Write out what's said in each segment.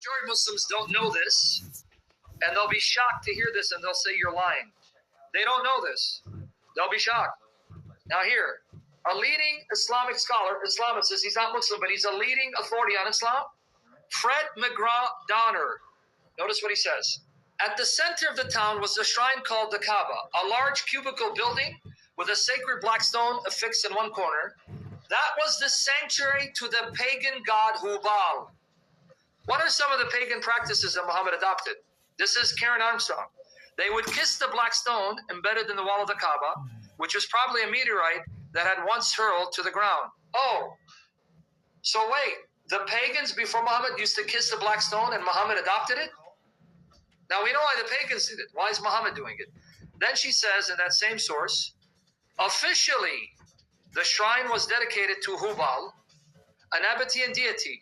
Majority of Muslims don't know this, and they'll be shocked to hear this, and they'll say you're lying. They don't know this. They'll be shocked. Now here, a leading Islamic scholar, Islamicist, he's not Muslim, but he's a leading authority on Islam, Fred McGraw-Donner. Notice what he says. At the center of the town was a shrine called the Kaaba, a large cubical building with a sacred black stone affixed in one corner. That was the sanctuary to the pagan god Baal. What are some of the pagan practices that Muhammad adopted? This is Karen Armstrong. They would kiss the black stone embedded in the wall of the Kaaba, which was probably a meteorite that had once hurled to the ground. Oh, so wait, the pagans before Muhammad used to kiss the black stone and Muhammad adopted it? Now we know why the pagans did it. Why is Muhammad doing it? Then she says in that same source, officially, the shrine was dedicated to Baal, an Nabatean deity,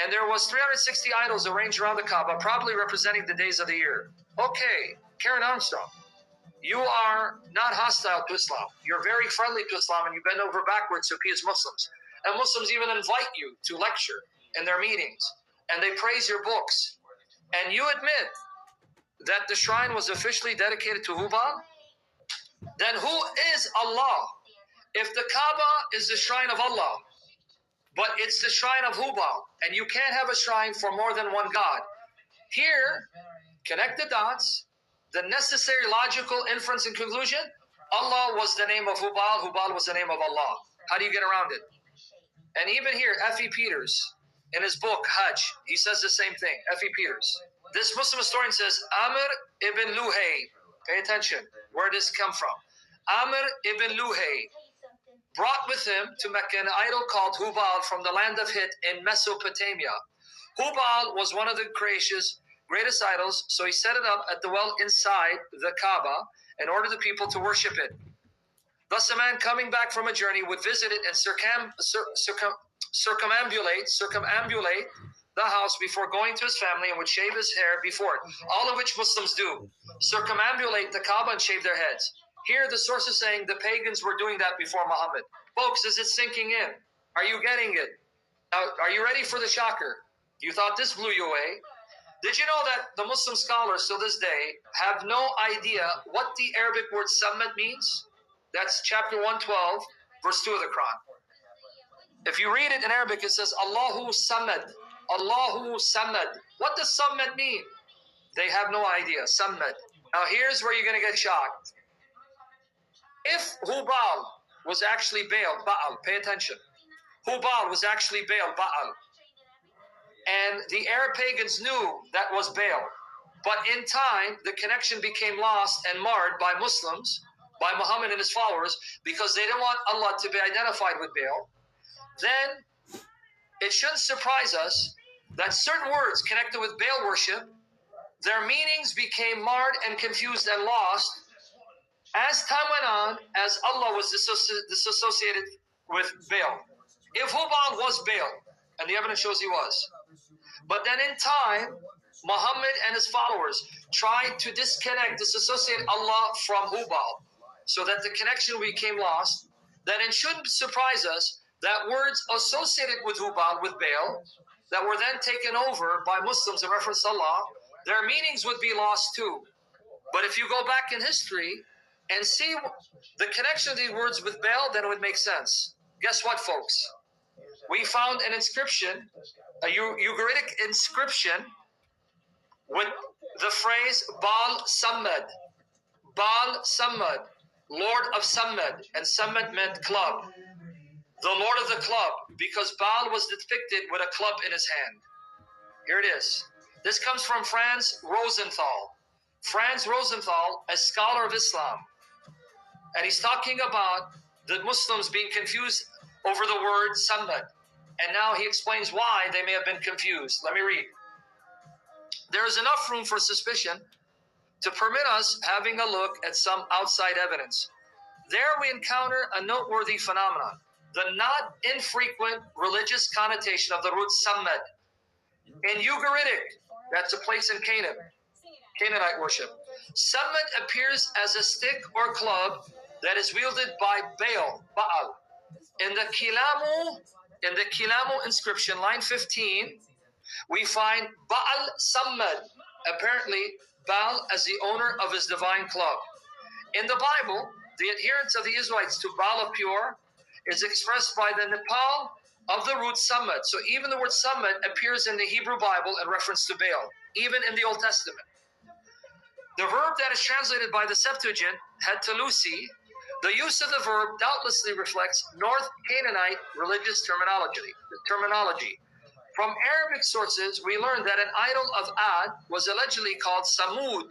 and there was 360 idols arranged around the Kaaba, probably representing the days of the year. Okay, Karen Armstrong, you are not hostile to Islam. You're very friendly to Islam, and you bend over backwards to appease Muslims. And Muslims even invite you to lecture in their meetings, and they praise your books. And you admit that the shrine was officially dedicated to Baal? Then who is Allah? If the Kaaba is the shrine of Allah, but it's the shrine of Baal, and you can't have a shrine for more than one God. Here, connect the dots, the necessary logical inference and conclusion, Allah was the name of Baal was the name of Allah. How do you get around it? And even here, F.E. Peters, in his book, Hajj, he says the same thing, F.E. Peters. This Muslim historian says, Amr ibn Luhay, pay attention, where does this come from? Amr ibn Luhay brought with him to Mecca an idol called Baal from the land of Hit in Mesopotamia. Baal was one of the Quraysh's greatest idols, so he set it up at the well inside the Kaaba in order for the people to worship it. Thus a man coming back from a journey would visit it and circumambulate the house before going to his family and would shave his hair before it, all of which Muslims do. Circumambulate the Kaaba and shave their heads. Here the source is saying the pagans were doing that before Muhammad. Folks, is it sinking in? Are you getting it? Are you ready for the shocker? You thought this blew you away. Did you know that the Muslim scholars to this day have no idea what the Arabic word Samad means? That's chapter 112, verse 2 of the Quran. If you read it in Arabic, it says Allahu Samad. Allahu Samad. What does Samad mean? They have no idea. Samad. Now here's where you're going to get shocked. If Baal was actually Baal, pay attention. Baal was actually Baal. And the Arab pagans knew that was Baal. But in time, the connection became lost and marred by Muslims, by Muhammad and his followers, because they didn't want Allah to be identified with Baal. Then, it shouldn't surprise us that certain words connected with Baal worship, their meanings became marred and confused and lost as time went on, as Allah was disassociated with Baal. If Baal was Baal, and the evidence shows he was, but then in time, Muhammad and his followers tried to disassociate Allah from Baal, so that the connection became lost, then it shouldn't surprise us that words associated with Baal, that were then taken over by Muslims in reference to Allah, their meanings would be lost too. But if you go back in history and see the connection of these words with Baal, then it would make sense. Guess what, folks? We found an inscription, a Ugaritic inscription, with the phrase Baal Samad. Baal Samad, Lord of Samad, and Samad meant club. The Lord of the club, because Baal was depicted with a club in his hand. Here it is. This comes from Franz Rosenthal. Franz Rosenthal, a scholar of Islam. And he's talking about the Muslims being confused over the word Samad. And now he explains why they may have been confused. Let me read. There is enough room for suspicion to permit us having a look at some outside evidence. There we encounter a noteworthy phenomenon, the not infrequent religious connotation of the root Samad. In Ugaritic, that's a place in Canaan, Canaanite worship, Samad appears as a stick or club that is wielded by Baal. In the Kilamu inscription, line 15, We find Baal Sammad, apparently Baal as the owner of his divine club. In the Bible, the adherence of the Israelites to Baal of Peor is expressed by the Nepal of the root Sammad. So even the word Sammad appears in the Hebrew Bible in reference to Baal, even in the Old Testament. The verb that is translated by the Septuagint, hetalusi, the use of the verb doubtlessly reflects North Canaanite religious terminology. From Arabic sources, we learn that an idol of Ad was allegedly called Samud,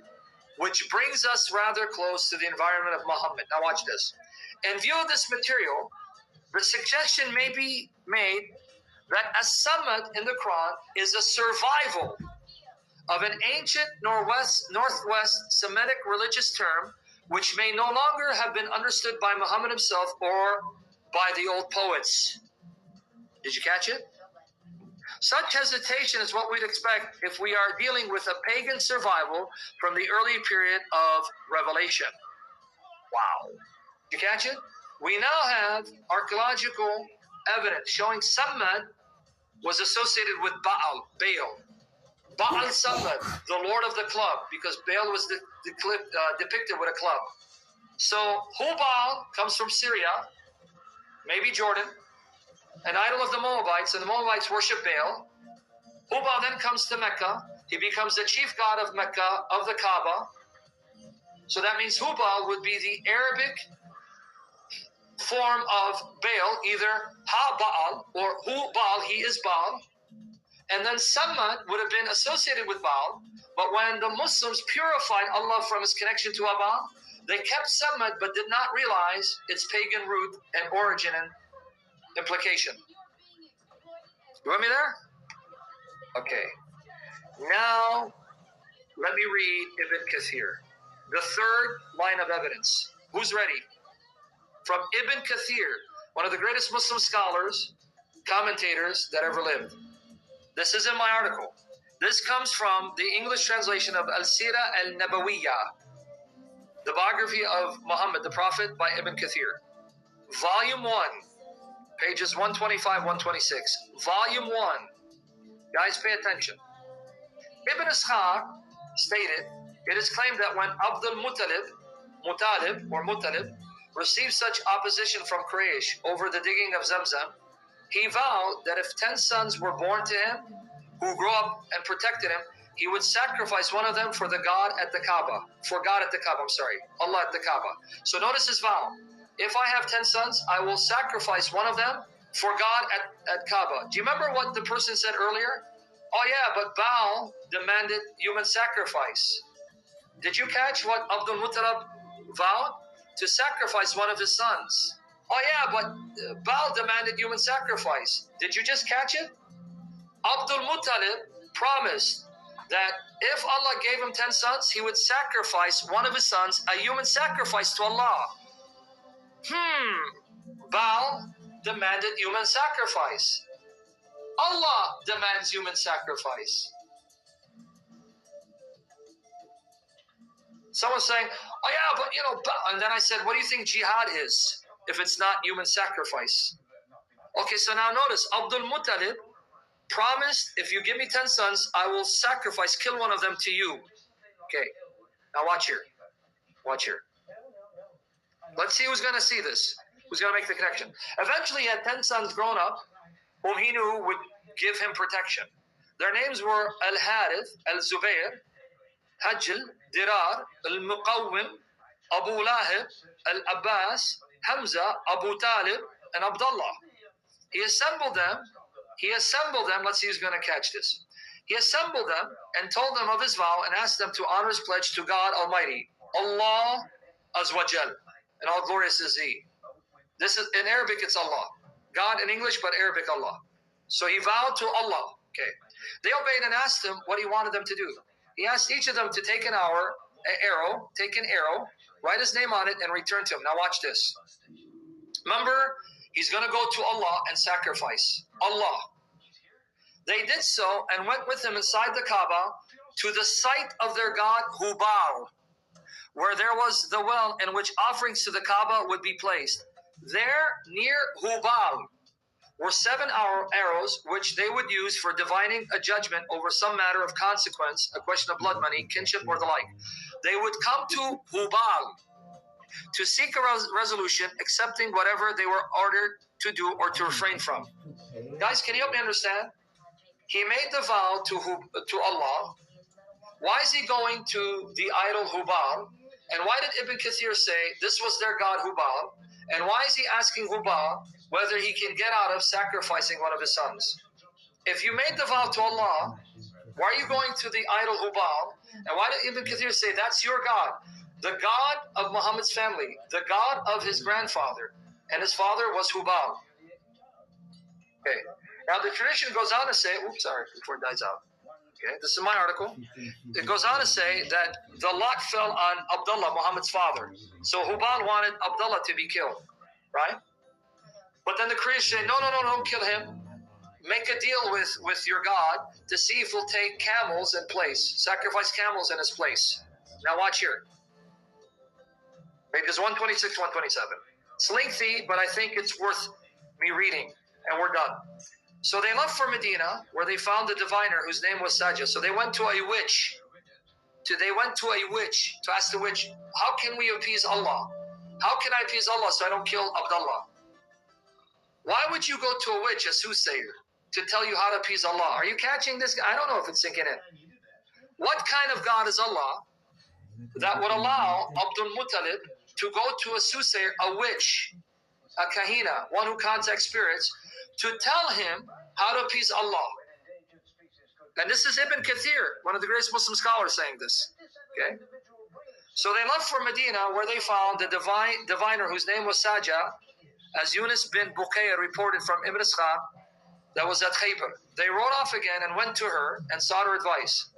which brings us rather close to the environment of Muhammad. Now watch this. In view of this material, the suggestion may be made that as-Samad in the Quran is a survival of an ancient northwest Semitic religious term, which may no longer have been understood by Muhammad himself or by the old poets. Did you catch it? Such hesitation is what we'd expect if we are dealing with a pagan survival from the early period of Revelation. Wow. Did you catch it? We now have archaeological evidence showing Sammad was associated with Baal. Baal Sammad, the lord of the club, because Baal was depicted with a club. So Hubal comes from Syria, maybe Jordan, an idol of the Moabites, and the Moabites worship Baal. Hubal then comes to Mecca. He becomes the chief god of Mecca, of the Kaaba. So that means Hubal would be the Arabic form of Baal, either Ha-Baal or Hu-Baal, he is Baal. And then Sammad would have been associated with Baal, but when the Muslims purified Allah from his connection to Baal, they kept Sammad but did not realize its pagan root and origin and implication. You want me there? Okay. Now, let me read Ibn Kathir. The third line of evidence. Who's ready? From Ibn Kathir, one of the greatest Muslim scholars, commentators that ever lived. This is in my article. This comes from the English translation of Al-Sirah al-Nabawiyah, the biography of Muhammad, the Prophet, by Ibn Kathir. Volume 1, pages 125, 126. Volume 1. Guys, pay attention. Ibn Ishaq stated, it is claimed that when Abdul Muttalib received such opposition from Quraysh over the digging of Zamzam, he vowed that if 10 sons were born to him, who grew up and protected him, he would sacrifice one of them for God at the Kaaba. Allah at the Kaaba. So notice his vow. If I have 10 sons, I will sacrifice one of them for God at Kaaba. Do you remember what the person said earlier? Oh yeah, but Baal demanded human sacrifice. Did you catch what Abdul Muttalib vowed? To sacrifice one of his sons. Oh yeah, but Baal demanded human sacrifice. Did you just catch it? Abdul Muttalib promised that if Allah gave him 10 sons, he would sacrifice one of his sons, a human sacrifice to Allah. Baal demanded human sacrifice. Allah demands human sacrifice. Someone's saying, oh yeah, but and then I said, what do you think jihad is if it's not human sacrifice? Okay, so now notice, Abdul Muttalib promised, if you give me 10 sons, I will sacrifice, kill one of them to you. Okay, now watch here. Watch here. Let's see who's going to see this. Who's going to make the connection? Eventually, he had 10 sons grown up, whom he knew would give him protection. Their names were Al-Harith, Al-Zubair, Hajl, Dirar, Al-Muqawwim, Abu Lahib, Al-Abbas, Hamza, Abu Talib, and Abdullah. He assembled them, let's see who's going to catch this. He assembled them and told them of his vow and asked them to honor his pledge to God Almighty, Allah Azwajal, and all glorious is He. This is, in Arabic it's Allah. God in English, but Arabic Allah. So he vowed to Allah. Okay. They obeyed and asked him what he wanted them to do. He asked each of them to take an arrow, write his name on it, and return to him. Now watch this. Remember, he's going to go to Allah and sacrifice. Allah. They did so and went with him inside the Kaaba to the site of their god Hubal, where there was the well in which offerings to the Kaaba would be placed. There, near Hubal, were 7 arrows which they would use for divining a judgment over some matter of consequence, a question of blood money, kinship, or the like. They would come to Hubal to seek a resolution, accepting whatever they were ordered to do or to refrain from. Guys, can you help me understand? He made the vow to Allah. Why is he going to the idol Hubal? And why did Ibn Kathir say this was their god Hubal? And why is he asking Hubal whether he can get out of sacrificing one of his sons? If you made the vow to Allah, why are you going to the idol Hubal? And why did Ibn Kathir say that's your god? The god of Muhammad's family, the god of his grandfather, and his father was Hubal. Okay. Now the tradition goes on to say, oops, sorry, before it dies out. Okay, this is my article. It goes on to say that the lot fell on Abdullah, Muhammad's father. So Hubal wanted Abdullah to be killed, right? But then the Christians say, no, don't kill him. Make a deal with your God to see if he'll take camels in place, sacrifice camels in his place. Now watch here. Pages 126, 127. It's lengthy, but I think it's worth me reading, and we're done. So they left for Medina, where they found the diviner whose name was Sajah. So they went to a witch. To ask the witch, how can we appease Allah? How can I appease Allah so I don't kill Abdullah? Why would you go to a witch, a soothsayer, to tell you how to appease Allah? Are you catching this? I don't know if it's sinking in. What kind of God is Allah that would allow Abdul Muttalib to go to a soothsayer, a witch, a kahina, one who contacts spirits, to tell him how to appease Allah? And this is Ibn Kathir, one of the greatest Muslim scholars, saying this. Okay. So they left for Medina, where they found the diviner whose name was Sajah, as Yunus bin Buqayr reported from Ibn Ishaq, that was at Khaybar. They rode off again and went to her and sought her advice.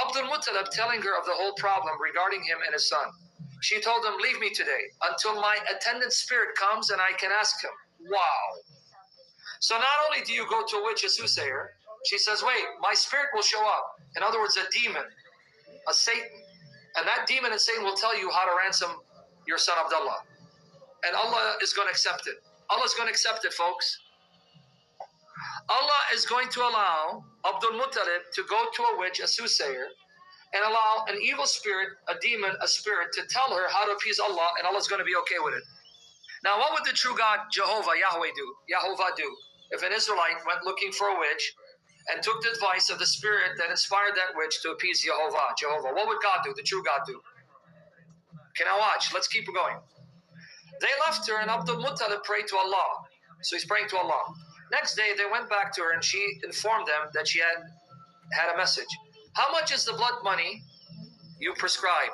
Abdul Muttalib telling her of the whole problem regarding him and his son. She told him, leave me today until my attendant spirit comes and I can ask him. Wow. So not only do you go to a witch, a soothsayer, she says, wait, my spirit will show up. In other words, a demon, a Satan. And that demon and Satan will tell you how to ransom your son Abdullah. And Allah is going to accept it. Allah is going to accept it, folks. Allah is going to allow Abdul Muttalib to go to a witch, a soothsayer, and allow an evil spirit, a demon, a spirit, to tell her how to appease Allah, and Allah is going to be okay with it. Now, what would the true God, Yahweh do if an Israelite went looking for a witch and took the advice of the spirit that inspired that witch to appease Jehovah? What would God do, the true God do? Okay, now watch. Let's keep going. They left her, and Abdul Muttalib prayed to Allah. So he's praying to Allah. Next day, they went back to her, and she informed them that she had a message. How much is the blood money you prescribe?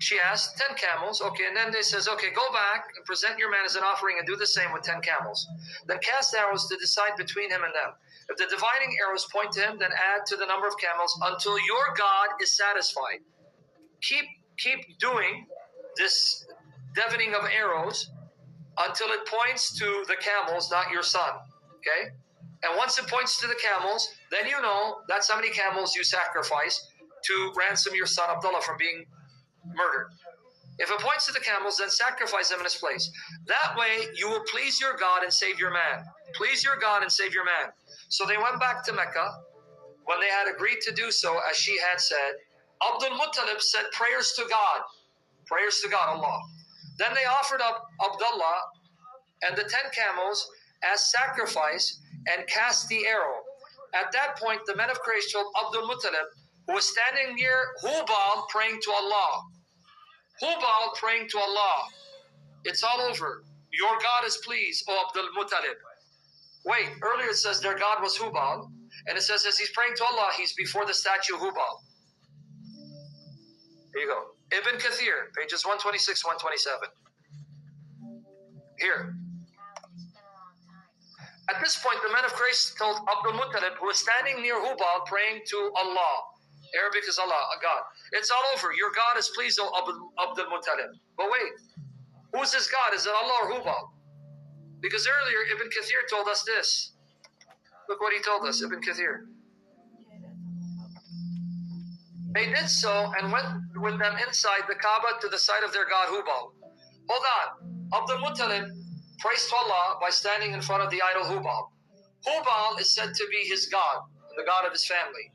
She asked, 10 camels. Okay, and then they says, okay, go back and present your man as an offering and do the same with 10 camels. Then cast arrows to decide between him and them. If the divining arrows point to him, then add to the number of camels until your God is satisfied. Keep doing this deafening of arrows until it points to the camels, not your son. Okay? And once it points to the camels, then you know that's how many camels you sacrifice to ransom your son Abdullah from being murdered. If it points to the camels, then sacrifice them in his place. That way you will please your God and save your man. Please your God and save your man. So they went back to Mecca. When they had agreed to do so, as she had said, Abdul Muttalib said prayers to God, Allah. Then they offered up Abdullah and the 10 camels as sacrifice and cast the arrow. At that point, the men of Quraysh told Abdul Muttalib, who was standing near Hubal praying to Allah. Hubal praying to Allah. It's all over. Your God is pleased, O Abdul Muttalib. Wait, earlier it says their God was Hubal, and it says as he's praying to Allah, he's before the statue of Hubal. Here you go. Ibn Kathir, pages 126, 127. Here. At this point, the men of Quraysh told Abdul Muttalib, who was standing near Hubal, praying to Allah. Arabic is Allah, a God. It's all over. Your God is pleased, O Abdul Muttalib. But wait, who's this God? Is it Allah or Hubal? Because earlier, Ibn Kathir told us this. Look what he told us, Ibn Kathir. They did so and went with them inside the Kaaba to the site of their god Hubal. Hold on. Abdul Muttalib prays to Allah by standing in front of the idol Hubal. Hubal is said to be his god, the god of his family.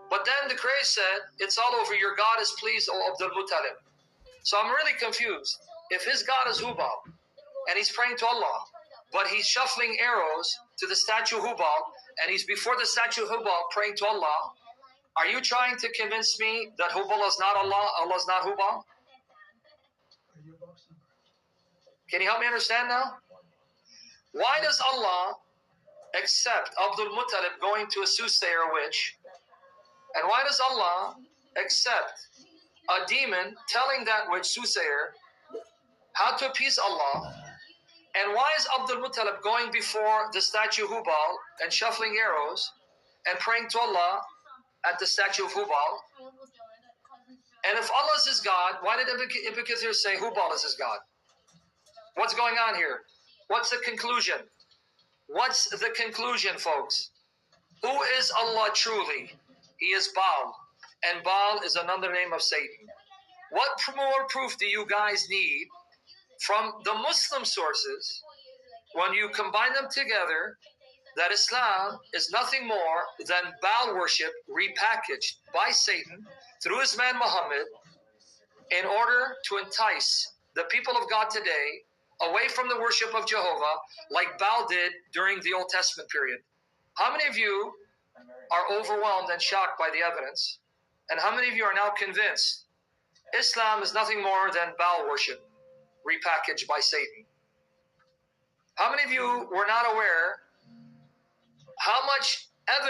But then the craze said, it's all over, your God is pleased, O Abdul Muttalib. So I'm really confused. If his God is Hubal, and he's praying to Allah, but he's shuffling arrows to the statue Hubal, and he's before the statue Hubal praying to Allah, are you trying to convince me that Hubal is not Allah, Allah is not Hubal? Can you help me understand now? Why does Allah accept Abdul Muttalib going to a soothsayer witch? And why does Allah accept a demon telling that witch soothsayer how to appease Allah? And why is Abdul Muttalib going before the statue Hubal and shuffling arrows and praying to Allah at the statue of Hubal? And if Allah is his God, why did Ibn Kathir say Hubal is his God? What's going on here? What's the conclusion? What's the conclusion, folks? Who is Allah truly? He is Baal, and Baal is another name of Satan. What more proof do you guys need from the Muslim sources when you combine them together that Islam is nothing more than Baal worship repackaged by Satan through his man Muhammad in order to entice the people of God today away from the worship of Jehovah like Baal did during the Old Testament period? How many of you are overwhelmed and shocked by the evidence? And how many of you are now convinced Islam is nothing more than Baal worship repackaged by Satan? How many of you were not aware how much evidence